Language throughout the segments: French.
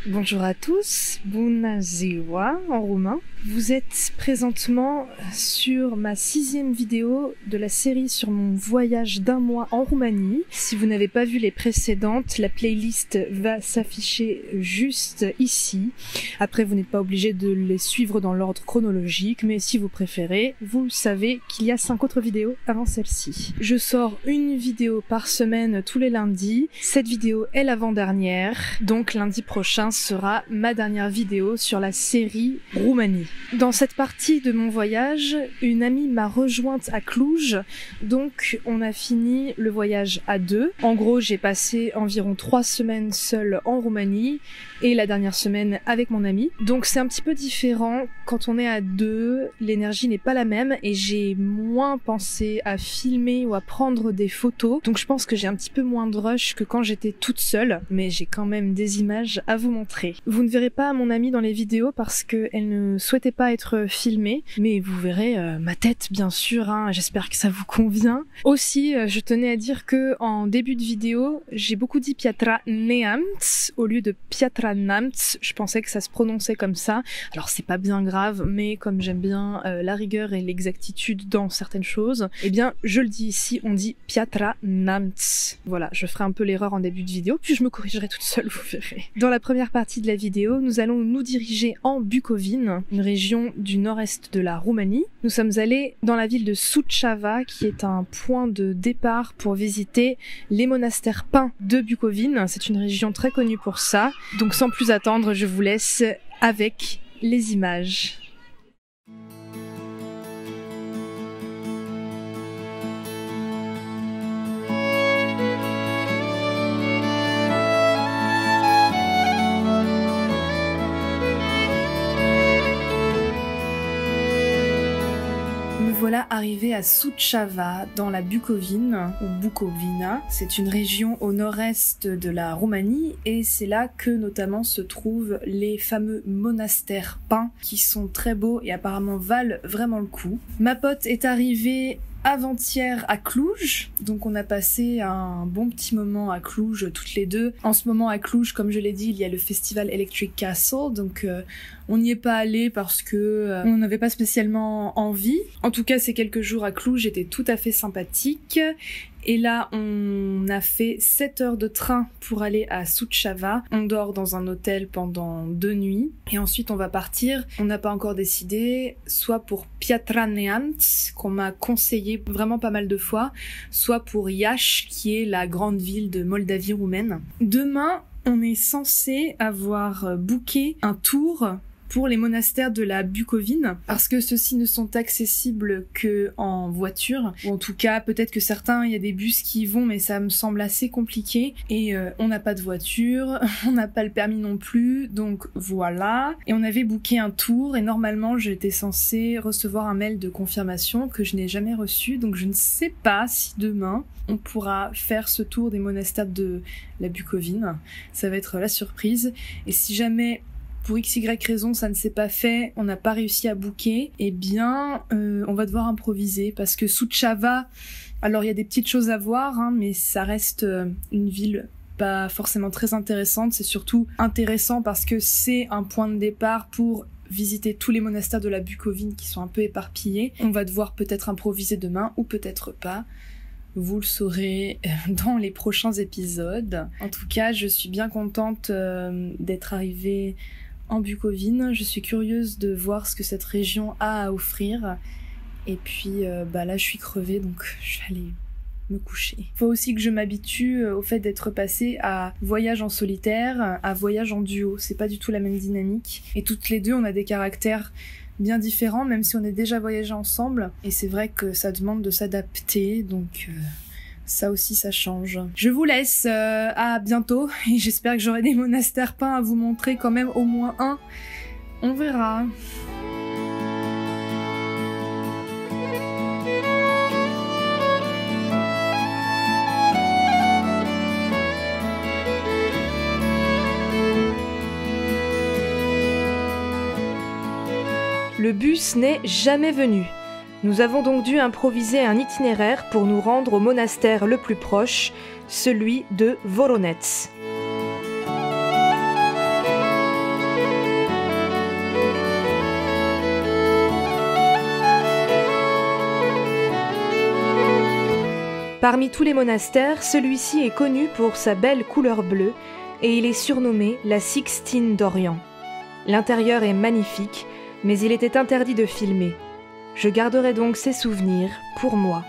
Bonjour à tous, bună ziua en roumain. Vous êtes présentement sur ma 6e vidéo de la série sur mon voyage d'1 mois en Roumanie. Si vous n'avez pas vu les précédentes, la playlist va s'afficher juste ici. Après, vous n'êtes pas obligé de les suivre dans l'ordre chronologique, mais si vous préférez, vous savez qu'il y a 5 autres vidéos avant celle-ci. Je sors une vidéo par semaine tous les lundis. Cette vidéo est l'avant-dernière, donc lundi prochain sera ma dernière vidéo sur la série Roumanie. Dans cette partie de mon voyage, une amie m'a rejointe à Cluj, donc on a fini le voyage à 2. En gros, j'ai passé environ 3 semaines seule en Roumanie et la dernière semaine avec mon amie. Donc c'est un petit peu différent quand on est à 2, l'énergie n'est pas la même et j'ai moins pensé à filmer ou à prendre des photos. Donc je pense que j'ai un petit peu moins de rush que quand j'étais toute seule, mais j'ai quand même des images à vous montrer. Vous ne verrez pas mon amie dans les vidéos parce qu'elle ne souhaitait pas être filmée, mais vous verrez ma tête bien sûr, hein, j'espère que ça vous convient. Aussi, je tenais à dire que en début de vidéo, j'ai beaucoup dit Piatra Neamț au lieu de Piatra Neamț, je pensais que ça se prononçait comme ça. Alors c'est pas bien grave, mais comme j'aime bien la rigueur et l'exactitude dans certaines choses, eh bien je le dis ici, on dit Piatra Neamț. Voilà, je ferai un peu l'erreur en début de vidéo, puis je me corrigerai toute seule, vous verrez. Dans la première partie de la vidéo, nous allons nous diriger en Bucovine, une région du nord-est de la Roumanie. Nous sommes allés dans la ville de Suceava, qui est un point de départ pour visiter les monastères peints de Bucovine. C'est une région très connue pour ça. Donc sans plus attendre, je vous laisse avec les images. Voilà, arrivé à Suceava, dans la Bucovine, ou Bucovina. C'est une région au nord-est de la Roumanie, et c'est là que notamment se trouvent les fameux monastères peints, qui sont très beaux et apparemment valent vraiment le coup. Ma pote est arrivée avant-hier à Cluj, donc on a passé un bon petit moment à Cluj toutes les deux. En ce moment à Cluj, comme je l'ai dit, il y a le festival Electric Castle, donc on n'y est pas allé parce que on n'avait pas spécialement envie. En tout cas, ces quelques jours à Cluj étaient tout à fait sympathiques. Et là, on a fait 7 heures de train pour aller à Suceava. On dort dans un hôtel pendant 2 nuits. Et ensuite, on va partir. On n'a pas encore décidé, soit pour Piatra Neamț, qu'on m'a conseillé vraiment pas mal de fois, soit pour Iași, qui est la grande ville de Moldavie roumaine. Demain, on est censé avoir booké un tour pour les monastères de la Bucovine, parce que ceux-ci ne sont accessibles que en voiture, ou en tout cas, peut-être que certains, il y a des bus qui y vont, mais ça me semble assez compliqué, et on n'a pas de voiture, on n'a pas le permis non plus, donc voilà. Et on avait booké un tour, et normalement, j'étais censée recevoir un mail de confirmation que je n'ai jamais reçu, donc je ne sais pas si demain, on pourra faire ce tour des monastères de la Bucovine. Ça va être la surprise, et si jamais pour XY raison, ça ne s'est pas fait, on n'a pas réussi à booker, eh bien, on va devoir improviser, parce que Suceava, alors il y a des petites choses à voir, hein, mais ça reste une ville pas forcément très intéressante, c'est surtout intéressant parce que c'est un point de départ pour visiter tous les monastères de la Bucovine qui sont un peu éparpillés. On va devoir peut-être improviser demain, ou peut-être pas. Vous le saurez dans les prochains épisodes. En tout cas, je suis bien contente d'être arrivée en Bucovine. Je suis curieuse de voir ce que cette région a à offrir. Et puis là, je suis crevée, donc je vais aller me coucher. Faut aussi que je m'habitue au fait d'être passée à voyage en solitaire, à voyage en duo. C'est pas du tout la même dynamique. Et toutes les deux, on a des caractères bien différents, même si on est déjà voyagé ensemble. Et c'est vrai que ça demande de s'adapter, donc ça aussi, ça change. Je vous laisse, à bientôt, et j'espère que j'aurai des monastères peints à vous montrer quand même au moins un. On verra. Le bus n'est jamais venu. Nous avons donc dû improviser un itinéraire pour nous rendre au monastère le plus proche, celui de Voronezh. Parmi tous les monastères, celui-ci est connu pour sa belle couleur bleue et il est surnommé la Sixtine d'Orient. L'intérieur est magnifique, mais il était interdit de filmer. Je garderai donc ces souvenirs pour moi.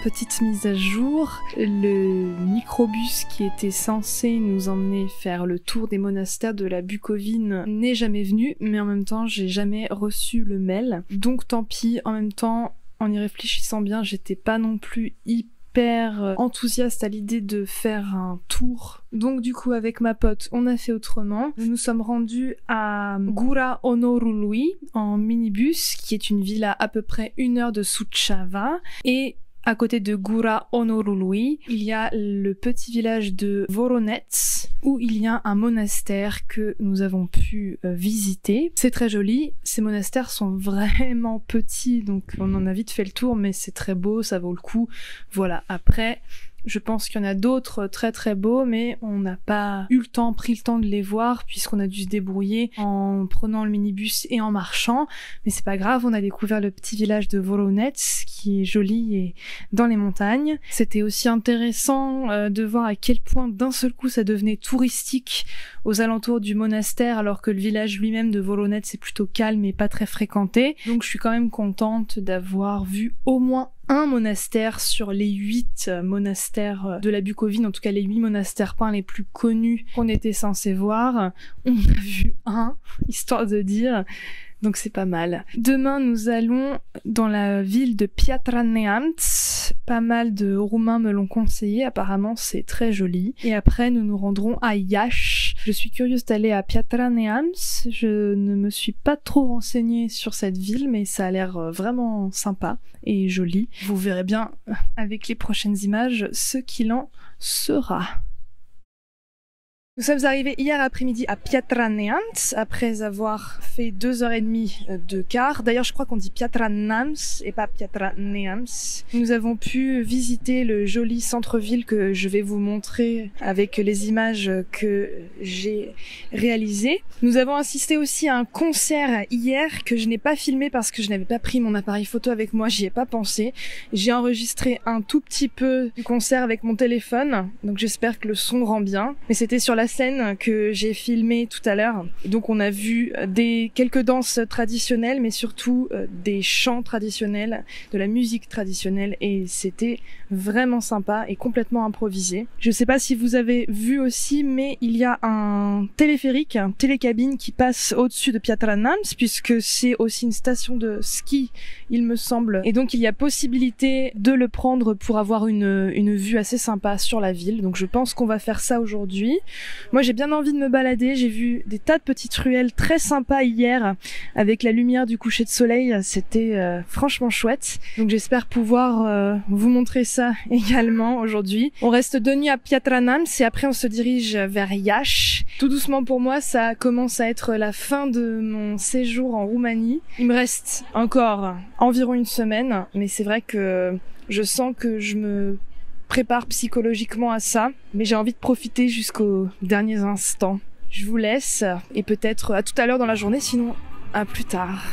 Petite mise à jour, le microbus qui était censé nous emmener faire le tour des monastères de la Bucovine n'est jamais venu, mais en même temps j'ai jamais reçu le mail, donc tant pis. En même temps, en y réfléchissant bien, j'étais pas non plus hyper enthousiaste à l'idée de faire un tour. Donc du coup avec ma pote on a fait autrement. Nous nous sommes rendus à Gura Honorului en minibus, qui est une ville à peu près 1 heure de Suceava, et à côté de Gura Honorului, il y a le petit village de Voronezh, où il y a un monastère que nous avons pu visiter. C'est très joli, ces monastères sont vraiment petits, donc on en a vite fait le tour, mais c'est très beau, ça vaut le coup. Voilà, après, je pense qu'il y en a d'autres très très beaux, mais on n'a pas pris le temps de les voir, puisqu'on a dû se débrouiller en prenant le minibus et en marchant. Mais c'est pas grave, on a découvert le petit village de Voronezh, qui est joli et dans les montagnes. C'était aussi intéressant de voir à quel point d'un seul coup ça devenait touristique aux alentours du monastère, alors que le village lui-même de Voronezh est plutôt calme et pas très fréquenté. Donc je suis quand même contente d'avoir vu au moins un monastère sur les 8 monastères de la Bucovine, en tout cas les 8 monastères peints les plus connus qu'on était censé voir. On a vu un, histoire de dire, donc c'est pas mal. Demain nous allons dans la ville de Piatra Neamț. Pas mal de Roumains me l'ont conseillé, apparemment c'est très joli. Et après nous nous rendrons à Iași. Je suis curieuse d'aller à Piatra Neamț. Je ne me suis pas trop renseignée sur cette ville, mais ça a l'air vraiment sympa et joli. Vous verrez bien avec les prochaines images ce qu'il en sera. Nous sommes arrivés hier après-midi à Piatra Neamț, après avoir fait 2h30 de car. D'ailleurs, je crois qu'on dit Piatra Neamț et pas Piatra Neamț. Nous avons pu visiter le joli centre-ville que je vais vous montrer avec les images que j'ai réalisées. Nous avons assisté aussi à un concert hier que je n'ai pas filmé parce que je n'avais pas pris mon appareil photo avec moi, j'y ai pas pensé. J'ai enregistré un tout petit peu du concert avec mon téléphone, donc j'espère que le son rend bien. Mais c'était sur la scène que j'ai filmée tout à l'heure. Donc on a vu quelques danses traditionnelles, mais surtout des chants traditionnels, de la musique traditionnelle, et c'était vraiment sympa et complètement improvisé. Je sais pas si vous avez vu aussi, mais il y a un téléphérique, un télécabine qui passe au-dessus de Piatra Neamț, puisque c'est aussi une station de ski, il me semble. Et donc il y a possibilité de le prendre pour avoir une vue assez sympa sur la ville. Donc je pense qu'on va faire ça aujourd'hui. Moi j'ai bien envie de me balader, j'ai vu des tas de petites ruelles très sympas hier avec la lumière du coucher de soleil, c'était franchement chouette. Donc j'espère pouvoir vous montrer ça également aujourd'hui. On reste 2 nuits à Piatra Neamț et après on se dirige vers Iași. Tout doucement pour moi, ça commence à être la fin de mon séjour en Roumanie. Il me reste encore environ 1 semaine, mais c'est vrai que je sens que je me prépare psychologiquement à ça, mais j'ai envie de profiter jusqu'aux derniers instants. Je vous laisse et peut-être à tout à l'heure dans la journée, sinon à plus tard.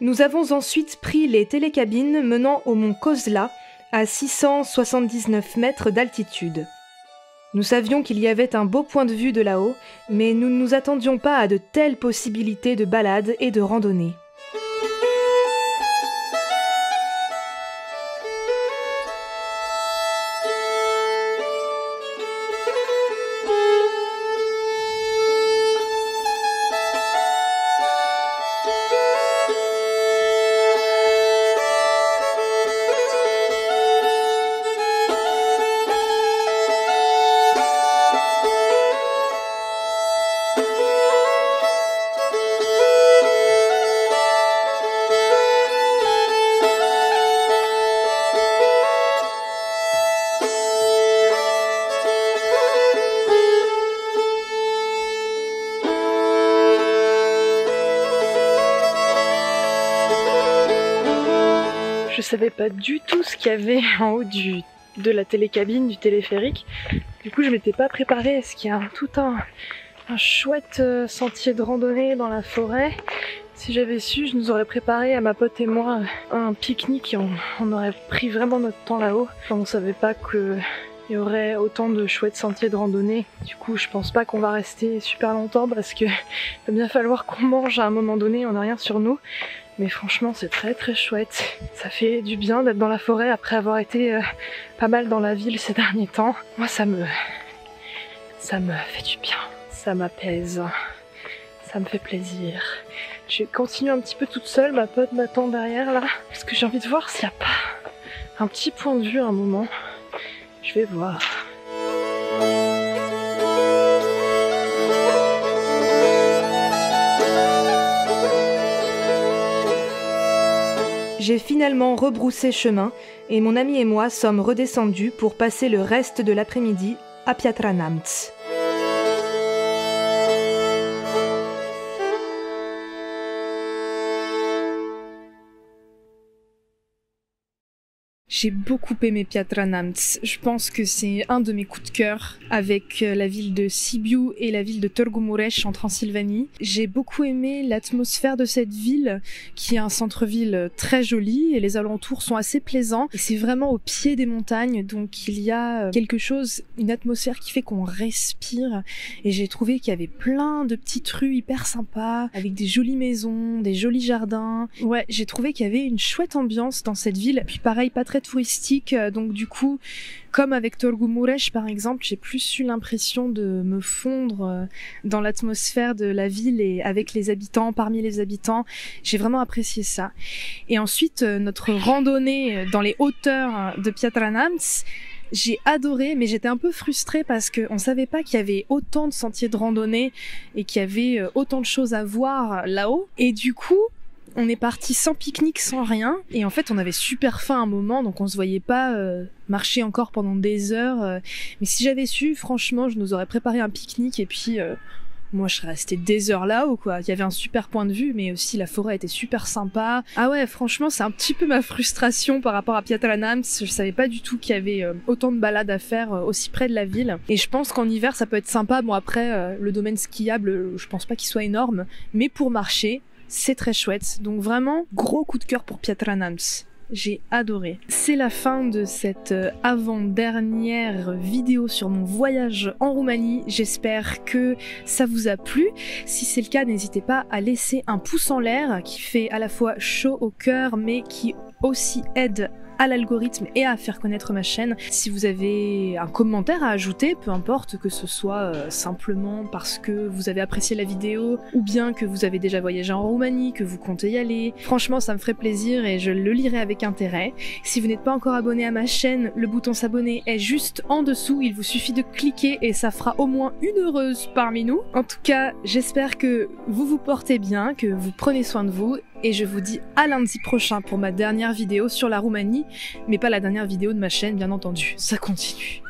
Nous avons ensuite pris les télécabines menant au mont Kozla, à 679 mètres d'altitude. Nous savions qu'il y avait un beau point de vue de là-haut, mais nous ne nous attendions pas à de telles possibilités de balade et de randonnée. Je savais pas du tout ce qu'il y avait en haut de la télécabine, du téléphérique. Du coup, je m'étais pas préparée à ce qu'il y a tout un chouette sentier de randonnée dans la forêt. Si j'avais su, je nous aurais préparé à ma pote et moi un pique-nique et on aurait pris vraiment notre temps là-haut. Enfin, on savait pas qu'il y aurait autant de chouettes sentiers de randonnée. Du coup, je pense pas qu'on va rester super longtemps parce que va bien falloir qu'on mange à un moment donné, on n'a rien sur nous. Mais franchement, c'est très très chouette. Ça fait du bien d'être dans la forêt après avoir été pas mal dans la ville ces derniers temps. Moi, ça me fait du bien. Ça m'apaise. Ça me fait plaisir. Je vais continuer un petit peu toute seule. Ma pote m'attend derrière là. Parce que j'ai envie de voir s'il n'y a pas un petit point de vue à un moment. Je vais voir. J'ai finalement rebroussé chemin et mon ami et moi sommes redescendus pour passer le reste de l'après-midi à Piatra-Neamț. J'ai beaucoup aimé Piatra-Neamț. Je pense que c'est un de mes coups de cœur avec la ville de Sibiu et la ville de Târgu Mureș en Transylvanie. J'ai beaucoup aimé l'atmosphère de cette ville qui est un centre-ville très joli et les alentours sont assez plaisants. Et c'est vraiment au pied des montagnes, donc il y a quelque chose, une atmosphère qui fait qu'on respire. Et j'ai trouvé qu'il y avait plein de petites rues hyper sympas avec des jolies maisons, des jolis jardins. Ouais, j'ai trouvé qu'il y avait une chouette ambiance dans cette ville. Puis pareil, pas très touristique, donc du coup, comme avec Târgu Mureș par exemple, j'ai plus eu l'impression de me fondre dans l'atmosphère de la ville et avec les habitants, parmi les habitants. J'ai vraiment apprécié ça. Et ensuite, notre randonnée dans les hauteurs de Piatra-Neamț, j'ai adoré, mais j'étais un peu frustrée parce qu'on savait pas qu'il y avait autant de sentiers de randonnée et qu'il y avait autant de choses à voir là-haut. Et du coup, on est parti sans pique-nique, sans rien. Et en fait, on avait super faim à un moment, donc on se voyait pas marcher encore pendant des heures. Mais si j'avais su, franchement, je nous aurais préparé un pique-nique et puis moi, je serais restée des heures là-haut, quoi. Il y avait un super point de vue, mais aussi la forêt était super sympa. Ah ouais, franchement, c'est un petit peu ma frustration par rapport à Piatra-Neamț. Je savais pas du tout qu'il y avait autant de balades à faire aussi près de la ville. Et je pense qu'en hiver, ça peut être sympa. Bon, après, le domaine skiable, je pense pas qu'il soit énorme. Mais pour marcher, c'est très chouette. Donc vraiment, gros coup de cœur pour Piatra-Neamț. J'ai adoré. C'est la fin de cette avant-dernière vidéo sur mon voyage en Roumanie. J'espère que ça vous a plu. Si c'est le cas, n'hésitez pas à laisser un pouce en l'air qui fait à la fois chaud au cœur mais qui aussi aide à l'algorithme et à faire connaître ma chaîne. Si vous avez un commentaire à ajouter, peu importe que ce soit simplement parce que vous avez apprécié la vidéo ou bien que vous avez déjà voyagé en Roumanie, que vous comptez y aller, franchement ça me ferait plaisir et je le lirai avec intérêt. Si vous n'êtes pas encore abonné à ma chaîne, le bouton s'abonner est juste en dessous, il vous suffit de cliquer et ça fera au moins une heureuse parmi nous. En tout cas, j'espère que vous vous portez bien, que vous prenez soin de vous et je vous dis à lundi prochain pour ma dernière vidéo sur la Roumanie, mais pas la dernière vidéo de ma chaîne bien entendu, ça continue.